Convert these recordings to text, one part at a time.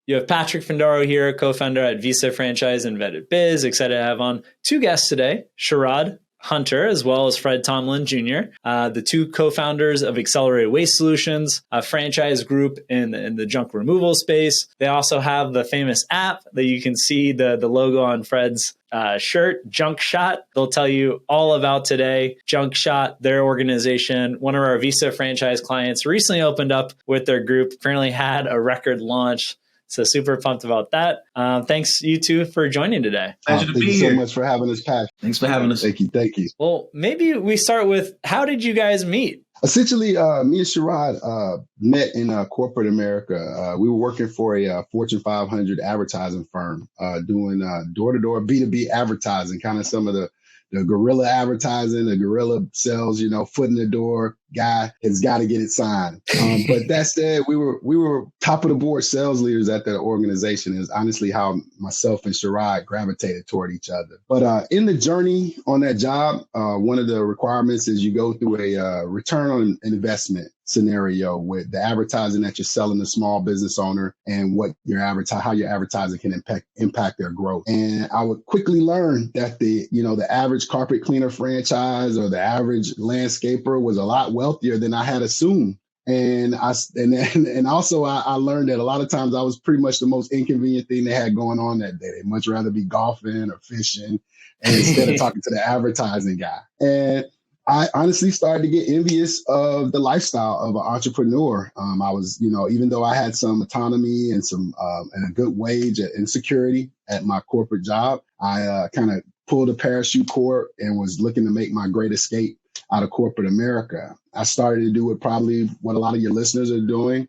You have Patrick Findaro here, co-founder at Visa Franchise and Vetted Biz. Excited to have on two guests today, Sherrod Hunter, as well as Fred Tomlin Jr., the two co-founders of Accelerated Waste Solutions, a franchise group in the junk removal space. They also have the famous app that you can see the logo on Fred's shirt, Junk Shot. They'll tell you all about today. Junk Shot, their organization, one of our Visa franchise clients, recently opened up with their group, apparently had a record launch. So super pumped about that. Thanks, you two, for joining today. Pleasure to be here. Thank you so much for having us, Pat. Thanks for having us. Thank you. Well, maybe we start with, how did you guys meet? Essentially, me and Sherrod met in corporate America. We were working for a Fortune 500 advertising firm doing door-to-door B2B advertising, kind of some of the guerrilla advertising, the guerrilla sales, foot in the door guy has got to get it signed. But that said, we were top of the board sales leaders at that organization. Is honestly how myself and Sherrod gravitated toward each other. But in the journey on that job, one of the requirements is you go through a return on investment scenario with the advertising that you're selling the small business owner and what how your advertising can impact their growth. And I would quickly learn that the average carpet cleaner franchise or the average landscaper was a lot wealthier than I had assumed. And also I learned that a lot of times I was pretty much the most inconvenient thing they had going on that day. They'd much rather be golfing or fishing instead of talking to the advertising guy. And I honestly started to get envious of the lifestyle of an entrepreneur. I was, even though I had some autonomy and and a good wage and security at my corporate job, I kind of pulled a parachute cord and was looking to make my great escape out of corporate America. I started to do probably what a lot of your listeners are doing,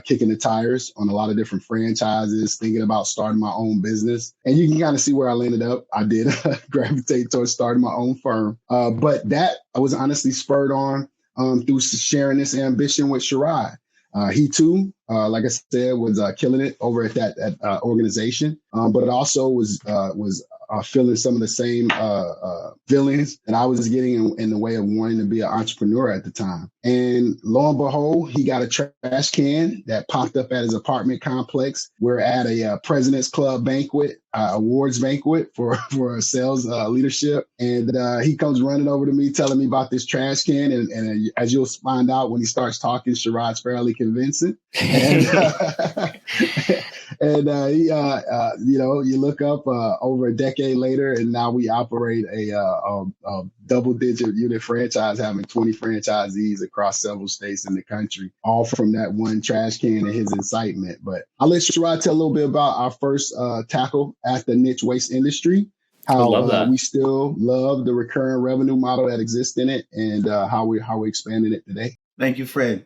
kicking the tires on a lot of different franchises, thinking about starting my own business. And you can kind of see where I landed up. I did gravitate towards starting my own firm. But that I was honestly spurred on through sharing this ambition with Sherrod. He too, like I said, was killing it over at that organization, but it also was feeling some of the same feelings that I was getting in the way of wanting to be an entrepreneur at the time. And lo and behold, he got a trash can that popped up at his apartment complex. We're at a President's Club banquet, awards banquet for sales leadership. And he comes running over to me, telling me about this trash can. And as you'll find out when he starts talking, Sherrod's fairly convincing. And, you look up over a decade later, and now we operate a double-digit unit franchise, having 20 franchisees across several states in the country, all from that one trash can and his incitement. But I'll let Sherrod tell a little bit about our first tackle at the niche waste industry, how we still love the recurring revenue model that exists in it, and how we're expanding it today. Thank you, Fred.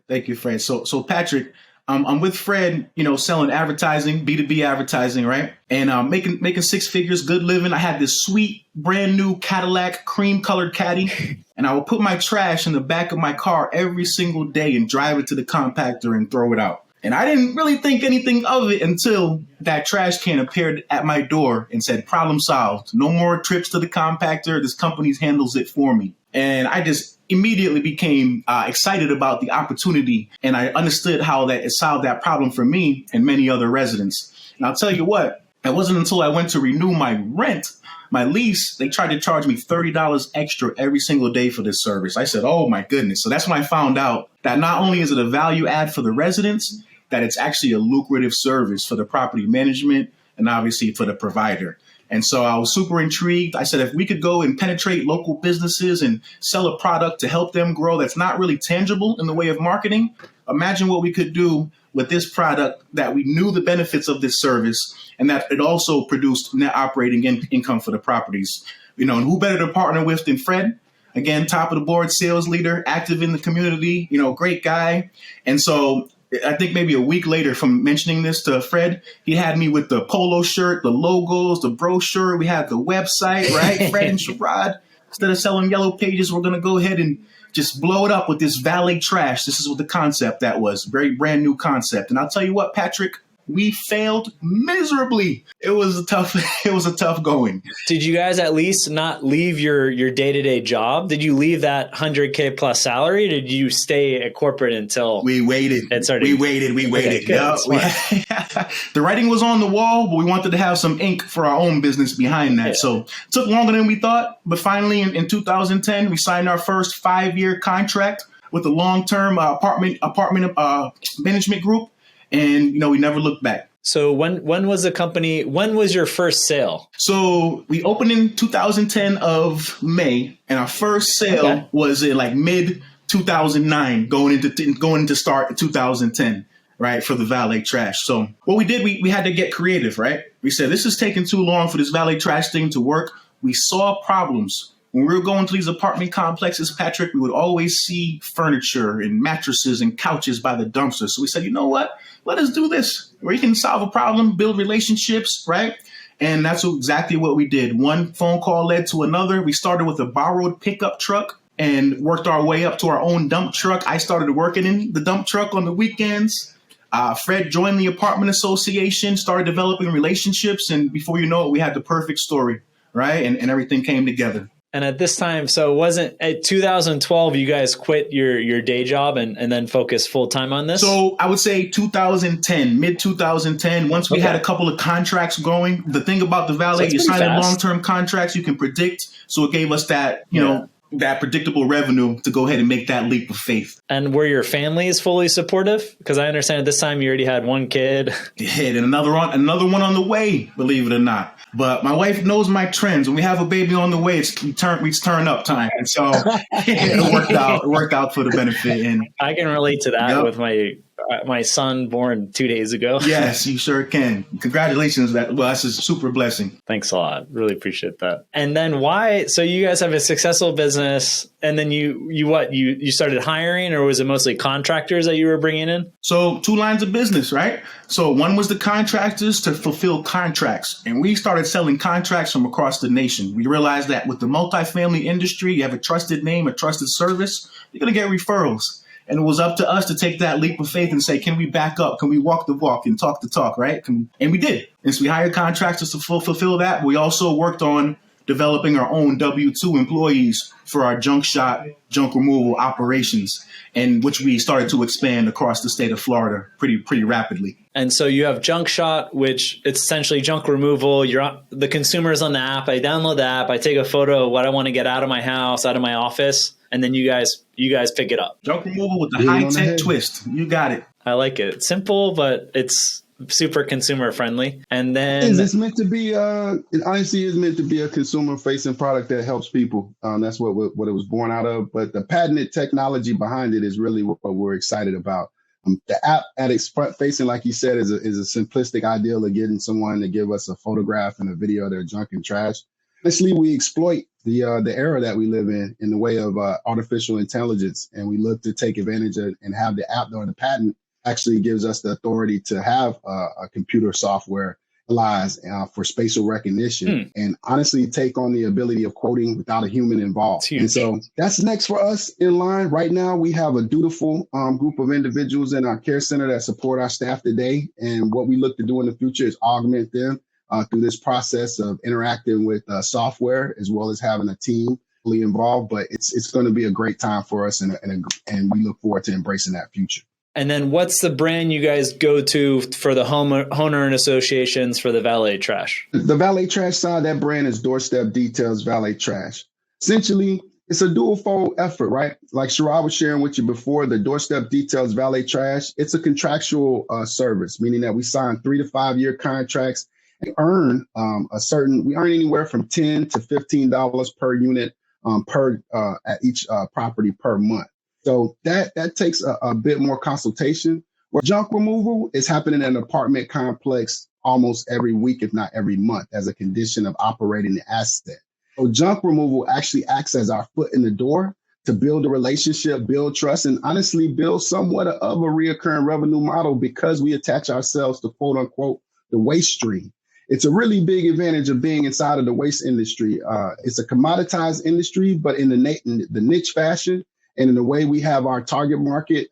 So Patrick, I'm with Fred, selling advertising, B2B advertising, right? And making six figures, good living. I had this sweet, brand new Cadillac, cream colored Caddy, and I would put my trash in the back of my car every single day and drive it to the compactor and throw it out. And I didn't really think anything of it until that trash can appeared at my door and said, problem solved. No more trips to the compactor. This company handles it for me. And I just immediately became excited about the opportunity. And I understood how that it solved that problem for me and many other residents. And I'll tell you what, it wasn't until I went to renew my lease, they tried to charge me $30 extra every single day for this service. I said, oh my goodness. So that's when I found out that not only is it a value add for the residents, that it's actually a lucrative service for the property management and obviously for the provider. And so I was super intrigued. I said, if we could go and penetrate local businesses and sell a product to help them grow that's not really tangible in the way of marketing, imagine what we could do with this product that we knew the benefits of this service and that it also produced net operating income for the properties. And who better to partner with than Fred? Again, top of the board sales leader, active in the community, great guy. And so I think maybe a week later from mentioning this to Fred, he had me with the polo shirt, the logos, the brochure. We had the website, right? Fred and Sherrod. Instead of selling yellow pages, we're going to go ahead and just blow it up with this valet trash. This is what the concept that was. Very brand new concept. And I'll tell you what, Patrick, We failed miserably. It was a tough going. Did you guys at least not leave your day-to-day job? Did you leave that 100K plus salary? Or did you stay at corporate until we waited? We waited. Okay, Yep. The writing was on the wall, but we wanted to have some ink for our own business behind that. Yeah. So it took longer than we thought, but finally in 2010, we signed our first 5-year contract with a long-term apartment management group, and we never looked back. So when was your first sale? So we opened in 2010 of May, and our first sale was in like mid 2009, going into start 2010, right, for the valet trash. So what we did, we had to get creative, right? We said, this is taking too long for this valet trash thing to work. We saw problems. When we were going to these apartment complexes, Patrick, we would always see furniture and mattresses and couches by the dumpster. So we said, you know what? Let us do this where you can solve a problem, build relationships, right? And that's exactly what we did. One phone call led to another. We started with a borrowed pickup truck and worked our way up to our own dump truck. I started working in the dump truck on the weekends. Fred joined the apartment association, started developing relationships. And before you know it, we had the perfect story, right? And everything came together. And at this time, so it wasn't at 2012, you guys quit your day job and then focused full time on this? So I would say 2010, mid 2010, once we had a couple of contracts going. The thing about the valet, you're signing long-term contracts you can predict. So it gave us that, that predictable revenue to go ahead and make that leap of faith. And were your families fully supportive? Because I understand at this time you already had one kid. Yeah, and another one on the way, believe it or not. But my wife knows my trends. When we have a baby on the way, it's turn up time. And so it worked out for the benefit. And I can relate to that with my son born 2 days ago. Yes, you sure can. Congratulations. That's a super blessing. Thanks a lot. Really appreciate that. And then so you guys have a successful business, and then you started hiring, or was it mostly contractors that you were bringing in? So 2 lines of business, right? So one was the contractors to fulfill contracts, and we started selling contracts from across the nation. We realized that with the multifamily industry, you have a trusted name, a trusted service, you're going to get referrals. And it was up to us to take that leap of faith and say, can we back up? Can we walk the walk and talk the talk, right? And we did. And so we hired contractors to fulfill that. We also worked on developing our own W-2 employees for our junk removal operations, and which we started to expand across the state of Florida pretty rapidly. And so you have Junk Shot, which it's essentially junk removal. The consumer's on the app. I download the app. I take a photo of what I want to get out of my house, out of my office, and then you guys pick it up. Junk removal with the high-tech twist. You got it. I like it. It's simple, but it's super consumer friendly. And then it's meant to be it honestly is meant to be a consumer facing product that helps people. That's what it was born out of. But the patented technology behind it is really what we're excited about. The app at its front facing, like you said, is a simplistic ideal of getting someone to give us a photograph and a video of their junk and trash. Honestly, we exploit the era that we live in the way of artificial intelligence, and we look to take advantage of and have the app or the patent actually gives us the authority to have a computer software lies for spatial recognition and honestly take on the ability of quoting without a human involved. And so that's next for us in line. Right now, we have a dutiful group of individuals in our care center that support our staff today. And what we look to do in the future is augment them through this process of interacting with software, as well as having a team fully involved. But it's going to be a great time for us, and we look forward to embracing that future. And then what's the brand you guys go to for the homeowner and associations for the valet trash? The valet trash side, that brand is Doorstep Details Valet Trash. Essentially, it's a dual-fold effort, right? Like Sherrod was sharing with you before, the Doorstep Details Valet Trash, it's a contractual service, meaning that we sign 3 to 5 year contracts and earn we earn anywhere from $10 to $15 per unit at each property per month. So that takes a bit more consultation. Where junk removal is happening in an apartment complex almost every week, if not every month, as a condition of operating the asset. So junk removal actually acts as our foot in the door to build a relationship, build trust, and honestly build somewhat of a reoccurring revenue model because we attach ourselves to quote unquote the waste stream. It's a really big advantage of being inside of the waste industry. It's a commoditized industry, but in the niche fashion, and in the way we have our target market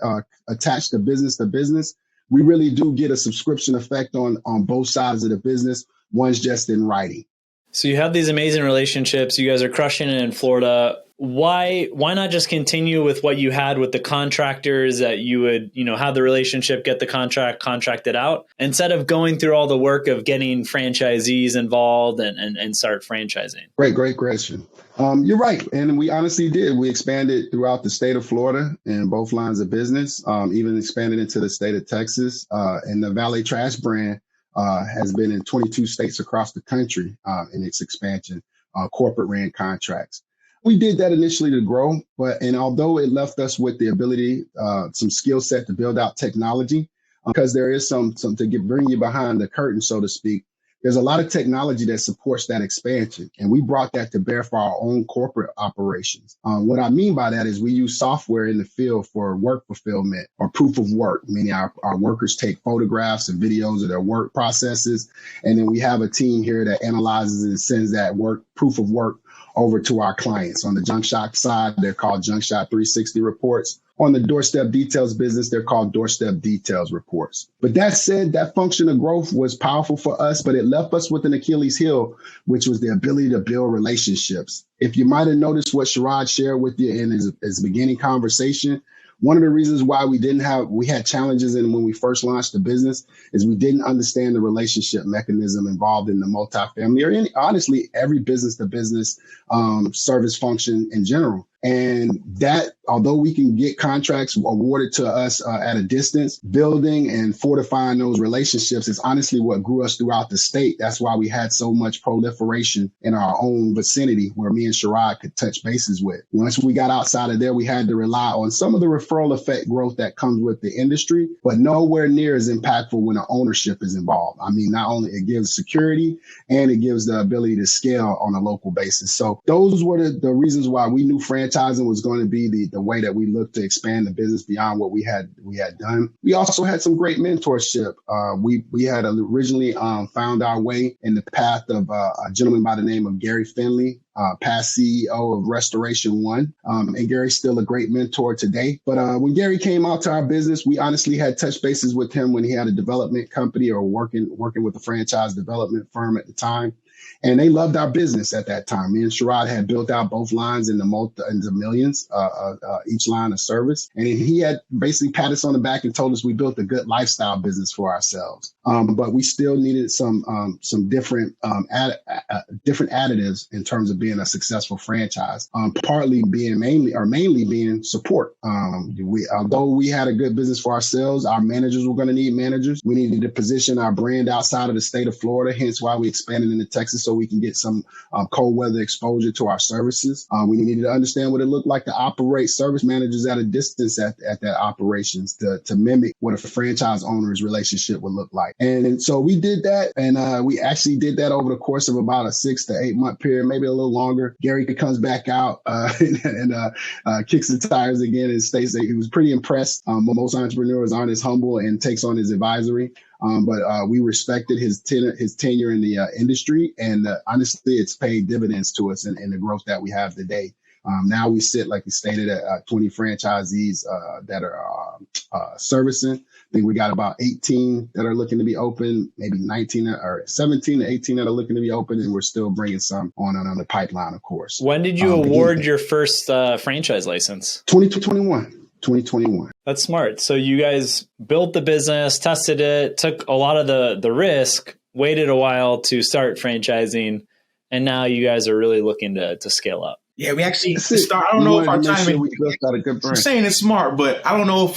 attached to business, we really do get a subscription effect on both sides of the business. One's just in writing. So you have these amazing relationships. You guys are crushing it in Florida. Why not just continue with what you had with the contractors that you would, have the relationship, get the contracted out, instead of going through all the work of getting franchisees involved and start franchising? Great question. You're right. And we honestly did. We expanded throughout the state of Florida in both lines of business, even expanded into the state of Texas. And the Valet Trash brand has been in 22 states across the country in its expansion, corporate ran contracts. We did that initially to grow, and although it left us with the ability, some skill set to build out technology, because there is some to bring you behind the curtain, so to speak. There's a lot of technology that supports that expansion, and we brought that to bear for our own corporate operations. What I mean by that is we use software in the field for work fulfillment or proof of work, meaning our workers take photographs and videos of their work processes, and then we have a team here that analyzes and sends that proof of work over to our clients. On the junk shop side, they're called Junk Shop 360 reports. On the doorstep details business, they're called doorstep details reports. But that said, that function of growth was powerful for us, but it left us with an Achilles heel, which was the ability to build relationships. If you might have noticed what Sherrod shared with you in his beginning conversation, one of the reasons why we had challenges when we first launched the business is we didn't understand the relationship mechanism involved in the multifamily or honestly, every business to business service function in general. And that, although we can get contracts awarded to us at a distance, building and fortifying those relationships is honestly what grew us throughout the state. That's why we had so much proliferation in our own vicinity where me and Sherrod could touch bases with. Once we got outside of there, we had to rely on some of the referral effect growth that comes with the industry, but nowhere near as impactful when the ownership is involved. I mean, not only it gives security and it gives the ability to scale on a local basis. So those were the reasons why we knew franchising was going to be the way that we looked to expand the business beyond what we had done. We also had some great mentorship. We had originally found our way in the path of a gentleman by the name of Gary Finley, past CEO of Restoration One. And Gary's still a great mentor today. But when Gary came out to our business, we honestly had touch bases with him when he had a development company or working with a franchise development firm at the time. And they loved our business at that time. Me and Sherrod had built out both lines into millions, each line of service. And he had basically patted us on the back and told us we built a good lifestyle business for ourselves. But we still needed some different additives in terms of being a successful franchise. Mainly being support. Although we had a good business for ourselves, our managers were going to need managers. We needed to position our brand outside of the state of Florida, hence why we expanded into Texas so we can get some cold weather exposure to our services. We needed to understand what it looked like to operate service managers at a distance at that operations to mimic what a franchise owner's relationship would look like. And so we did that, and we actually did that over the course of about a 6 to 8 month period, maybe a little longer. Gary comes back out and kicks the tires again and states that he was pretty impressed. Most entrepreneurs aren't as humble and takes on his advisory. But we respected his tenure in the industry, and honestly, it's paid dividends to us in the growth that we have today. Now we sit, like you stated, at 20 franchisees that are servicing. I think we got about 18 that are looking to be open, maybe 19 or 17 to 18 that are looking to be open, and we're still bringing some on the pipeline, of course. When did you award your first franchise license? 2021. That's smart. So you guys built the business, tested it, took a lot of the risk, waited a while to start franchising, and now you guys are really looking to scale up. Yeah, we actually start. I don't know if our timing. I'm saying it's smart, but I don't know if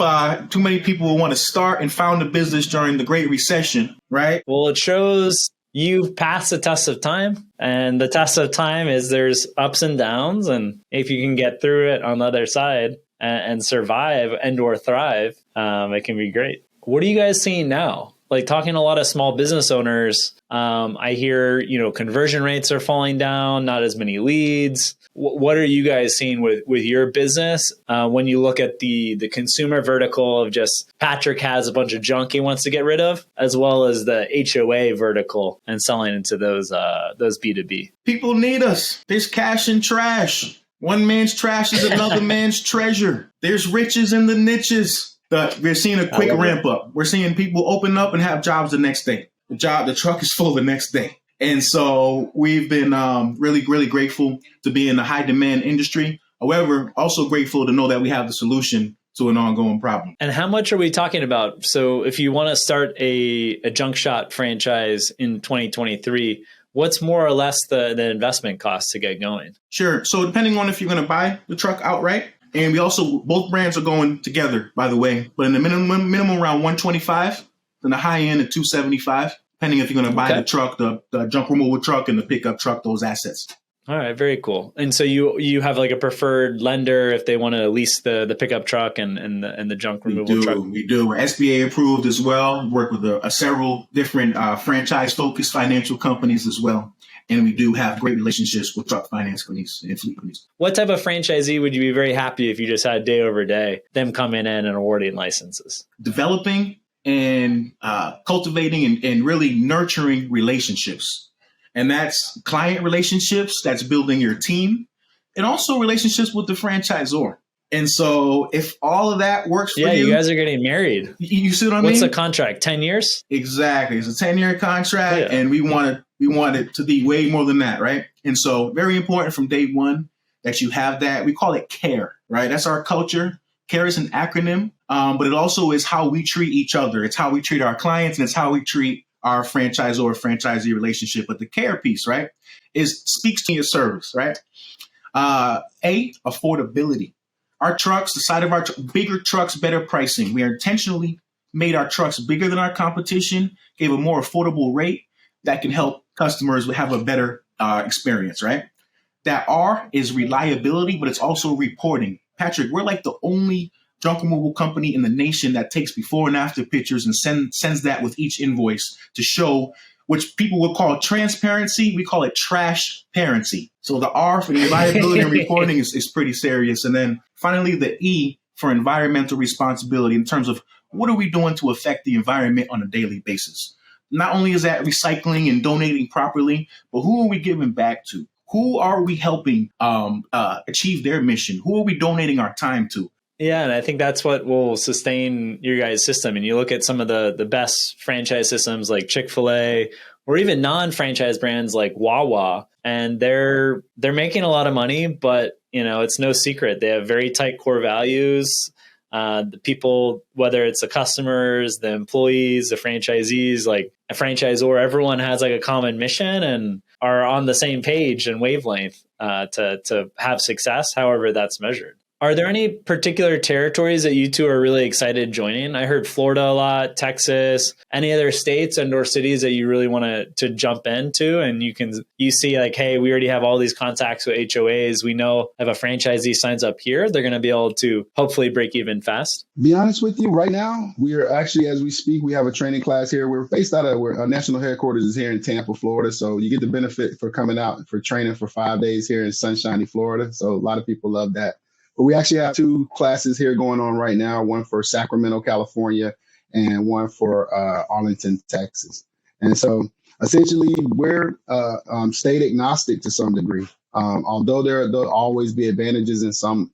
too many people will want to start and found a business during the Great Recession, right? Well, it shows you've passed the test of time, and the test of time is there's ups and downs, and if you can get through it on the other side and survive and or thrive, it can be great. What are you guys seeing now? Like, talking to a lot of small business owners, I hear, conversion rates are falling down, not as many leads. What are you guys seeing with your business when you look at the consumer vertical of just Patrick has a bunch of junk he wants to get rid of, as well as the HOA vertical and selling into those B2B? People need us. There's cash and trash. One man's trash is another man's treasure. There's riches in the niches. We're seeing a quick ramp up. We're seeing people open up and have jobs the next day. The truck is full the next day. And so we've been really, really grateful to be in the high demand industry. However, also grateful to know that we have the solution to an ongoing problem. And how much are we talking about? So if you want to start a junk shot franchise in 2023, what's more or less the investment cost to get going? Sure. So depending on if you're going to buy the truck outright, and we also, both brands are going together, by the way, but in the minimum around 125, then the high end at 275, depending if you're going to buy the truck, the junk removal truck and the pickup truck, those assets. All right, very cool. And so you have like a preferred lender if they want to lease the pickup truck and the junk removal truck? We do. We're SBA approved as well. Work with several different franchise-focused financial companies as well. And we do have great relationships with truck finance companies and fleet companies. What type of franchisee would you be very happy if you just had day over day, them coming in and awarding licenses? Developing and cultivating and really nurturing relationships. And that's client relationships, that's building your team, and also relationships with the franchisor. And so if all of that works for you. Yeah, you guys are getting married. You see what I mean? What's the contract, 10 years? Exactly. It's a 10-year contract, and we want it to be way more than that, right? And so very important from day one that you have that. We call it CARE, right? That's our culture. CARE is an acronym, but it also is how we treat each other. It's how we treat our clients, and it's how we treat our franchisor or franchisee relationship. But the CARE piece, right, speaks to your service, right? Affordability. Our trucks, the side of our bigger trucks, better pricing. We are intentionally made our trucks bigger than our competition, gave a more affordable rate that can help customers have a better experience, right? That R is reliability, but it's also reporting. Patrick, we're like the only junk removal company in the nation that takes before and after pictures and sends that with each invoice to show, which people would call transparency. We call it trash-parency. So the R for the reliability and reporting is pretty serious. And then finally, the E for environmental responsibility in terms of what are we doing to affect the environment on a daily basis? Not only is that recycling and donating properly, but who are we giving back to? Who are we helping achieve their mission? Who are we donating our time to? Yeah, and I think that's what will sustain your guys' system. And you look at some of the best franchise systems like Chick-fil-A or even non-franchise brands like Wawa, and they're making a lot of money, but it's no secret. They have very tight core values. The people, whether it's the customers, the employees, the franchisees, like a franchisor, everyone has like a common mission and are on the same page and wavelength to have success, however that's measured. Are there any particular territories that you two are really excited joining? I heard Florida a lot, Texas, any other states and or cities that you really want to jump into, and you see like, hey, we already have all these contacts with HOAs. We know if a franchisee signs up here, they're going to be able to hopefully break even fast. Be honest with you, right now, we are actually, as we speak, we have a training class here. We're based out of, our national headquarters is here in Tampa, Florida. So you get the benefit for coming out for training for 5 days here in sunshiny Florida. So a lot of people love that. But we actually have 2 classes here going on right now, one for Sacramento, California, and one for Arlington, Texas. And so essentially we're state agnostic to some degree. Although there'll always be advantages in some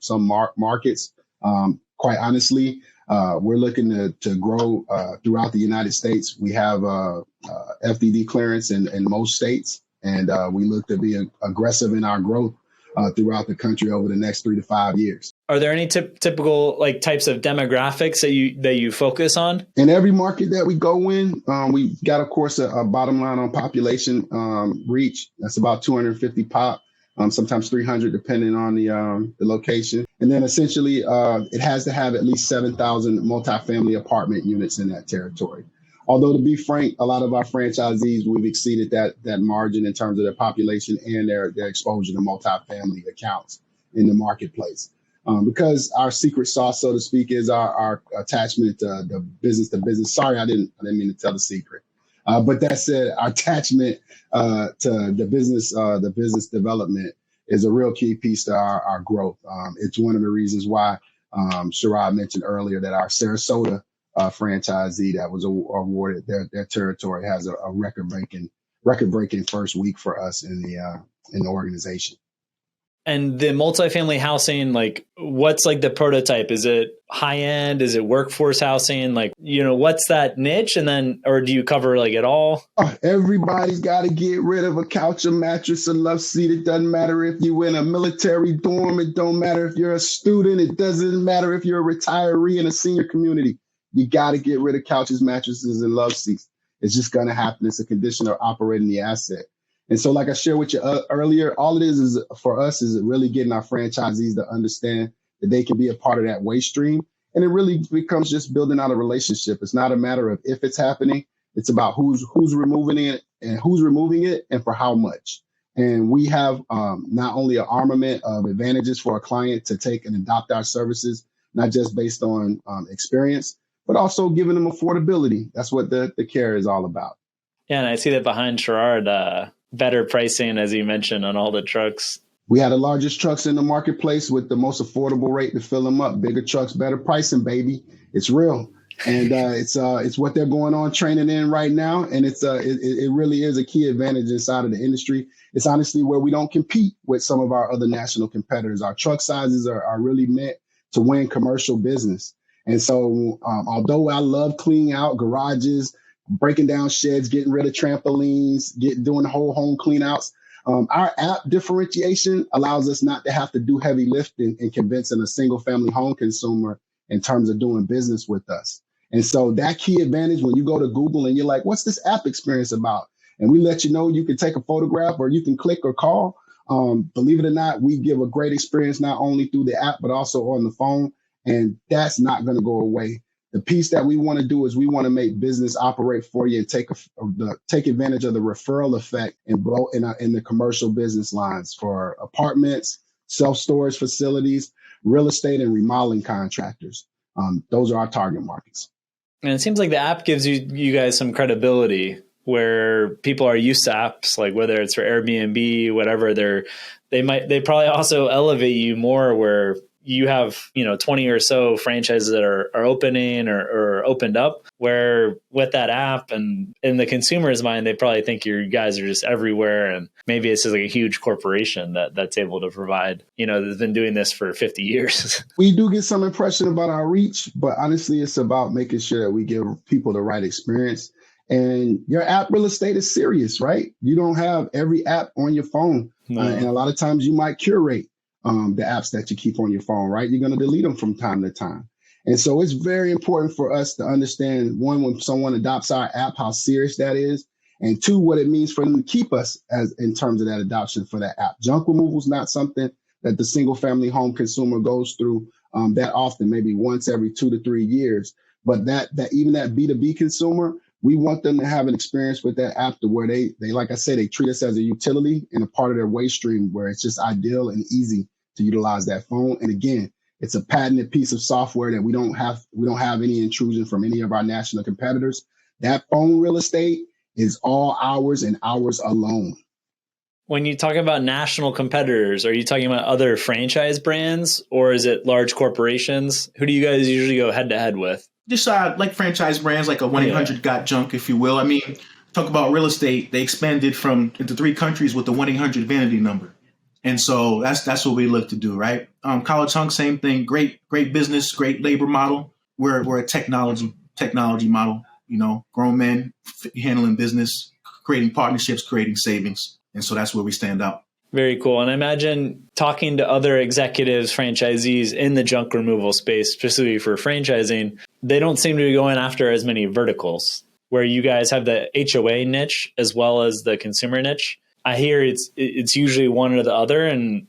markets, quite honestly, we're looking to grow throughout the United States. We have FDD clearance in most states, and we look to be aggressive in our growth throughout the country over the next 3 to 5 years. Are there any typical like types of demographics that you focus on? In every market that we go in, we got, of course, a bottom line on population reach. That's about 250 pop, sometimes 300, depending on the location. And then essentially, it has to have at least 7,000 multifamily apartment units in that territory. Although, to be frank, a lot of our franchisees, we've exceeded that margin in terms of their population and their exposure to multifamily accounts in the marketplace. Because our secret sauce, so to speak, is our attachment to the business to business. Sorry, I didn't mean to tell the secret. But that said, our attachment to the business development is a real key piece to our growth. It's one of the reasons why Sherrod mentioned earlier that our Sarasota franchisee that was awarded their territory has a record breaking first week for us in the organization. And the multifamily housing, like what's like the prototype? Is it high end? Is it workforce housing? Like, what's that niche? And then, or do you cover like it all? Everybody's got to get rid of a couch, a mattress, a love seat. It doesn't matter if you're in a military dorm. It don't matter if you're a student. It doesn't matter if you're a retiree in a senior community. You got to get rid of couches, mattresses, and love seats. It's just going to happen. It's a condition of operating the asset. And so like I shared with you earlier, all it is for us is really getting our franchisees to understand that they can be a part of that waste stream. And it really becomes just building out a relationship. It's not a matter of if it's happening. It's about who's removing it and for how much. And we have not only an armament of advantages for a client to take and adopt our services, not just based on experience, but also giving them affordability. That's what the care is all about. Yeah, and I see that behind Sherrod, better pricing, as you mentioned, on all the trucks. We have the largest trucks in the marketplace with the most affordable rate to fill them up. Bigger trucks, better pricing, baby. It's real. And it's what they're going on training in right now. And it really is a key advantage inside of the industry. It's honestly where we don't compete with some of our other national competitors. Our truck sizes are really meant to win commercial business. And so although I love cleaning out garages, breaking down sheds, getting rid of trampolines, doing whole home clean outs. Our app differentiation allows us not to have to do heavy lifting in convincing a single family home consumer in terms of doing business with us. And so that key advantage, when you go to Google and you're like, what's this app experience about? And we let you know you can take a photograph or you can click or call. Believe it or not, we give a great experience not only through the app, but also on the phone. And that's not going to go away. The piece that we want to do is we want to make business operate for you and take advantage of the referral effect in the commercial business lines for apartments, self-storage facilities, real estate, and remodeling contractors. Those are our target markets. And it seems like the app gives you guys some credibility where people are used to apps, like whether it's for Airbnb, whatever, they probably also elevate you more where you have, 20 or so franchises that are opening or opened up, where with that app and in the consumer's mind, they probably think you guys are just everywhere. And maybe it's just like a huge corporation that's able to provide, that's been doing this for 50 years. We do get some impression about our reach, but honestly, it's about making sure that we give people the right experience. And your app real estate is serious, right? You don't have every app on your phone. No. And a lot of times you might curate the apps that you keep on your phone, right? You're going to delete them from time to time. And so it's very important for us to understand, one, when someone adopts our app, how serious that is. And two, what it means for them to keep us in terms of that adoption for that app. Junk removal is not something that the single family home consumer goes through that often, maybe once every 2 to 3 years. But that even that B2B consumer, we want them to have an experience with that app to where they, like I said, they treat us as a utility and a part of their waste stream where it's just ideal and easy to utilize that phone. And again, it's a patented piece of software that we don't have any intrusion from any of our national competitors. That phone real estate is all ours and ours alone. When you talk about national competitors, are you talking about other franchise brands or is it large corporations? Who do you guys usually go head to head with? Just like franchise brands, like a 1-800 Got Junk, if you will. I mean, talk about real estate. They expanded into 3 countries with the 1-800 vanity number. And so that's what we look to do, right? College Hunk, same thing. Great business, great labor model. We're a technology model, grown men handling business, creating partnerships, creating savings. And so that's where we stand out. Very cool. And I imagine talking to other executives, franchisees in the junk removal space, specifically for franchising, they don't seem to be going after as many verticals, where you guys have the HOA niche as well as the consumer niche. I hear it's usually one or the other, and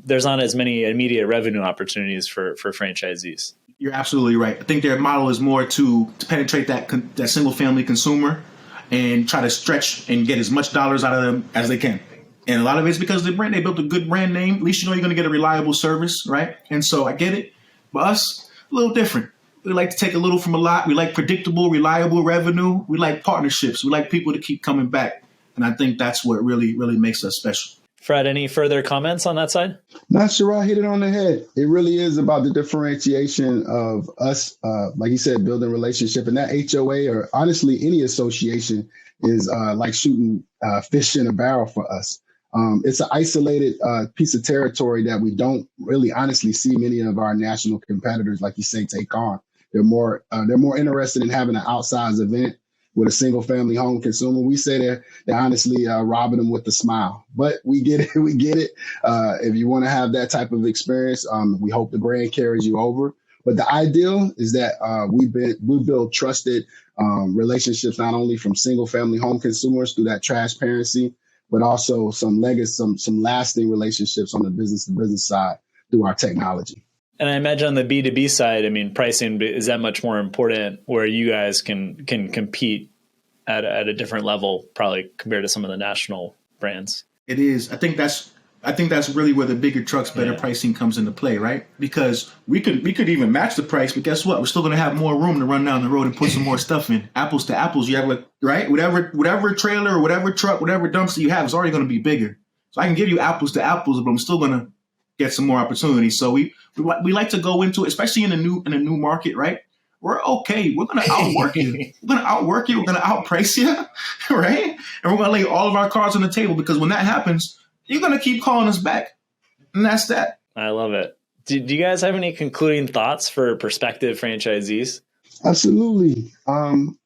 there's not as many immediate revenue opportunities for franchisees. You're absolutely right. I think their model is more to penetrate that single family consumer and try to stretch and get as much dollars out of them as they can. And a lot of it's because of the brand. They built a good brand name. At least you're going to get a reliable service, right? And so I get it. But us, a little different. We like to take a little from a lot. We like predictable, reliable revenue. We like partnerships. We like people to keep coming back. And I think that's what really, really makes us special. Fred, any further comments on that side? Not sure I hit it on the head. It really is about the differentiation of us, like you said, building relationship. And that HOA, or honestly, any association, is like shooting fish in a barrel for us. It's an isolated piece of territory that we don't really honestly see many of our national competitors, like you say, take on. They're more interested in having an outsized event with a single family home consumer. We say they're honestly robbing them with a smile, but we get it. We get it. If you want to have that type of experience, we hope the brand carries you over. But the ideal is that we build trusted relationships, not only from single family home consumers through that transparency, but also some lasting relationships on the business to business side through our technology. And I imagine on the B2B side, I mean, pricing is that much more important where you guys can compete at a different level, probably compared to some of the national brands. It is. I think that's really where the bigger trucks, better pricing comes into play, right? Because we could even match the price, but guess what? We're still going to have more room to run down the road and put some more stuff in. Apples to apples, you have right? Whatever trailer or whatever truck, whatever dumpster you have is already going to be bigger. So I can give you apples to apples, but I'm still going to get some more opportunities. So we like to go into it, especially in a new market, right? We're okay. We're going to outwork you. We're going to outwork you. We're going to outprice you, right? And we're going to lay all of our cards on the table, because when that happens, you're going to keep calling us back. And that's that. I love it. Do you guys have any concluding thoughts for prospective franchisees? Absolutely.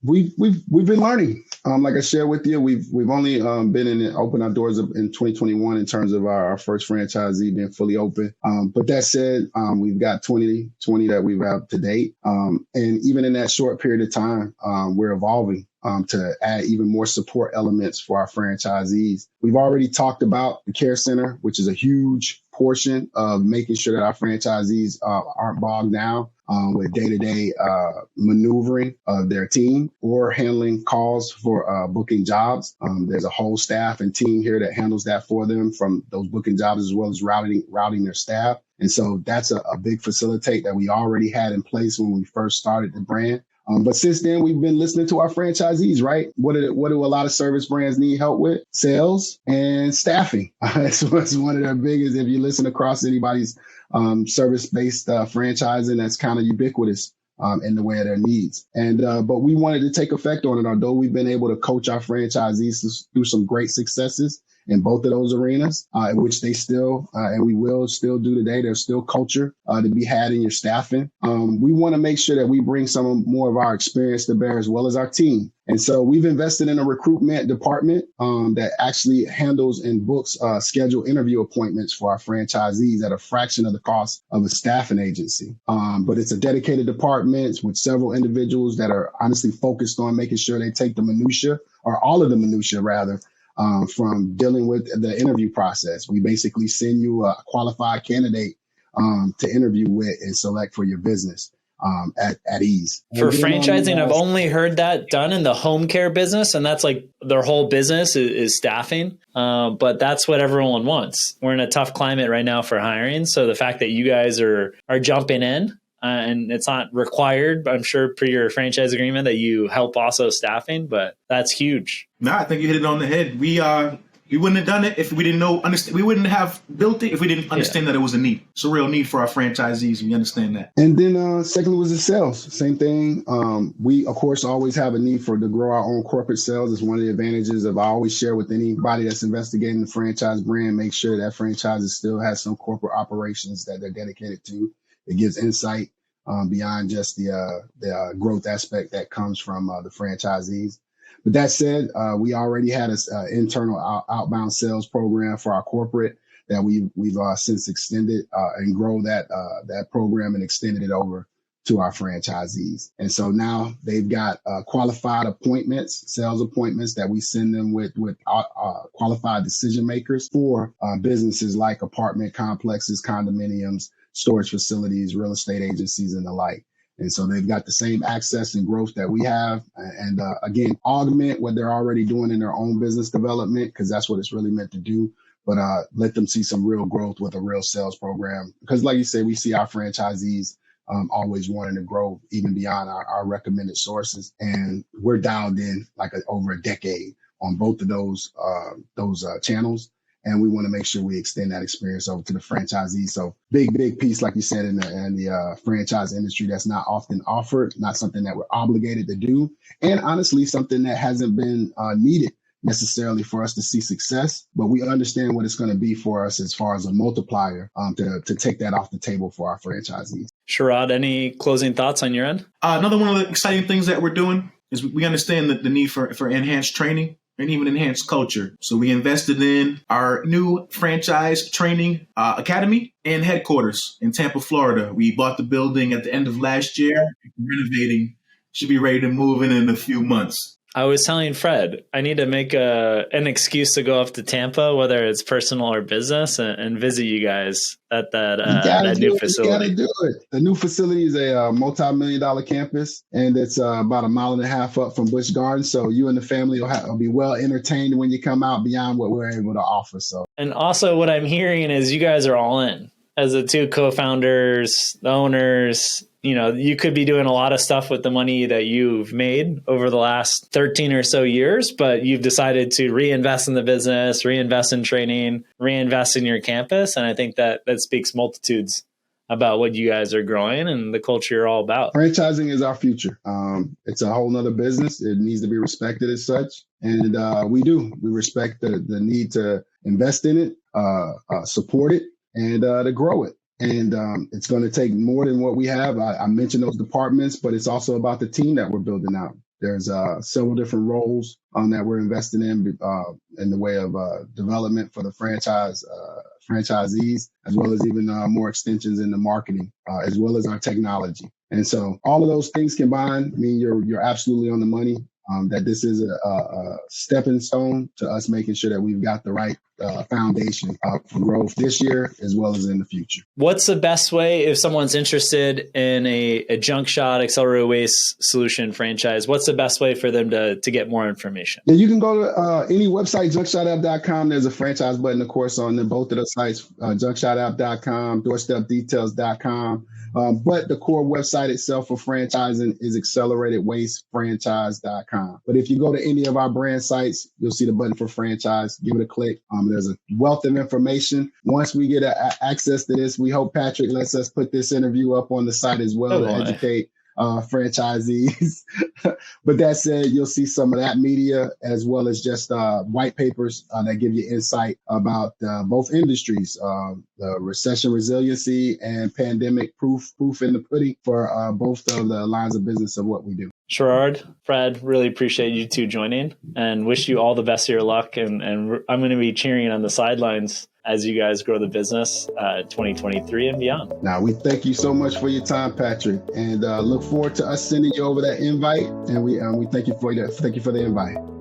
We've been learning. Like I shared with you, we've only been open our doors in 2021 in terms of our first franchisee being fully open. But that said, we've got 20 that we've had to date. And even in that short period of time, we're evolving to add even more support elements for our franchisees. We've already talked about the care center, which is a huge portion of making sure that our franchisees aren't bogged down with day-to-day maneuvering of their team or handling calls for booking jobs. There's a whole staff and team here that handles that for them, from those booking jobs as well as routing their staff. And so that's a big facilitate that we already had in place when we first started the brand. But since then, we've been listening to our franchisees, right? What do a lot of service brands need help with? Sales and staffing. That's one of their biggest. If you listen across anybody's service-based franchising, that's kind of ubiquitous in the way of their needs. And but we wanted to take effect on it, although we've been able to coach our franchisees through some great successes in both of those arenas, in which they still, and we will still do today. There's still culture to be had in your staffing. We want to make sure that we bring more of our experience to bear, as well as our team. And so we've invested in a recruitment department that actually handles and books scheduled interview appointments for our franchisees at a fraction of the cost of a staffing agency. But it's a dedicated department with several individuals that are honestly focused on making sure they take the minutia, or all of the minutia rather, from dealing with the interview process. We basically send you a qualified candidate to interview with and select for your business at ease. For franchising, I've only heard that done in the home care business, and that's like their whole business is staffing. But that's what everyone wants. We're in a tough climate right now for hiring. So the fact that you guys are jumping in, and it's not required, I'm sure, per your franchise agreement, that you help also staffing, but that's huge. No, I think you hit it on the head. We wouldn't have done it if we didn't understand. We wouldn't have built it if we didn't understand that it was a need. It's a real need for our franchisees. We understand that. And then secondly was the sales. Same thing. We, of course, always have a need to grow our own corporate sales. It's one of the advantages of I always share with anybody that's investigating the franchise brand, make sure that franchise still has some corporate operations that they're dedicated to. It gives insight beyond just the growth aspect that comes from the franchisees. But that said, we already had an internal outbound sales program for our corporate that we've since extended and grow that program and extended it over to our franchisees. And so now they've got qualified appointments, sales appointments that we send them with qualified decision makers for businesses like apartment complexes, condominiums, storage facilities, real estate agencies, and the like. And so they've got the same access and growth that we have. And again, augment what they're already doing in their own business development, because that's what it's really meant to do. But let them see some real growth with a real sales program. Because like you said, we see our franchisees always wanting to grow even beyond our recommended sources. And we're dialed in like over a decade on both of those channels. And we want to make sure we extend that experience over to the franchisees. So big piece, like you said, in the franchise industry that's not often offered, not something that we're obligated to do. And honestly, something that hasn't been needed necessarily for us to see success, but we understand what it's going to be for us as far as a multiplier to take that off the table for our franchisees. Sherrod, any closing thoughts on your end? Another one of the exciting things that we're doing is we understand the need for enhanced training and even enhanced culture. So we invested in our new franchise training academy and headquarters in Tampa, Florida. We bought the building at the end of last year, renovating, should be ready to move in a few months. I was telling Fred, I need to make an excuse to go up to Tampa, whether it's personal or business, and visit you guys at that new facility. You got to do it. The new facility is a multi-million-dollar campus, and it's about 1.5 miles up from Busch Gardens. So you and the family will be well entertained when you come out beyond what we're able to offer. So, and also what I'm hearing is you guys are all in as the two co-founders, the owners. You know, you could be doing a lot of stuff with the money that you've made over the last 13 or so years, but you've decided to reinvest in the business, reinvest in training, reinvest in your campus. And I think that speaks multitudes about what you guys are growing and the culture you're all about. Franchising is our future. It's a whole nother business. It needs to be respected as such. And we do. We respect the need to invest in it, support it, and to grow it. And it's going to take more than what we have. I mentioned those departments, but it's also about the team that we're building out. There's several different roles that we're investing in the way of development for the franchisees, as well as even more extensions in the marketing, as well as our technology. And so all of those things combined mean you're absolutely on the money. That this is a stepping stone to us making sure that we've got the right foundation for growth this year as well as in the future. What's the best way if someone's interested in a junk shot accelerated waste solution franchise? What's the best way for them to get more information? Yeah, you can go to any website, junkshotapp.com. There's a franchise button, of course, on both of the sites, junkshotapp.com, doorstepdetails.com. But the core website itself for franchising is acceleratedwastefranchise.com. But if you go to any of our brand sites, you'll see the button for franchise. Give it a click. There's a wealth of information. Once we get access to this, we hope Patrick lets us put this interview up on the site as well to educate franchisees. But that said, you'll see some of that media as well as just white papers that give you insight about both industries, the recession resiliency and pandemic proof in the pudding for both of the lines of business of what we do. Sherrod, Fred, really appreciate you two joining and wish you all the best of your luck. And I'm going to be cheering on the sidelines as you guys grow the business 2023 and beyond. Now, we thank you so much for your time, Patrick, and look forward to us sending you over that invite. And we thank you for the invite.